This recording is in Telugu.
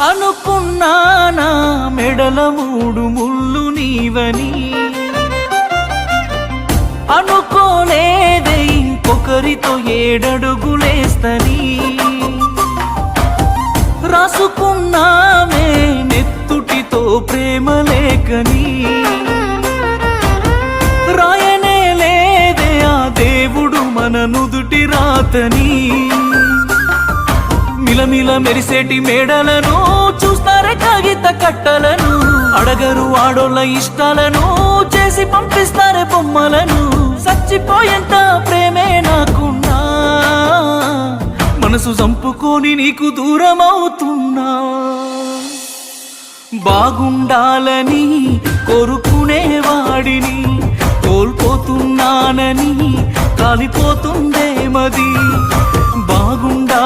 అనుకున్నానా మెడల 3 ముళ్ళు నీవని, అనుకోలేదే ఇంకొకరితో 7 అడుగులేస్తని. రాసుకున్నామే నెత్తుటితో ప్రేమ లేఖని, రాయనే లేదే ఆ దేవుడు మన నుదుటి రాతని. మిలమిల మెరిసేటి మేడలను చూస్తారే కాగిత కట్టలను, అడగరు ఆడోళ్ళ ఇష్టాలను చేసి పంపిస్తారే బొమ్మలను. చచ్చిపోయేంత ప్రేమే నాకున్నా, మనసు చంపుకొని నీకు దూరమవుతున్నా. బాగుండాలని కోరుకునేవాడిని, కోల్పోతున్నానని కాలిపోతుందే మది. బాగుండా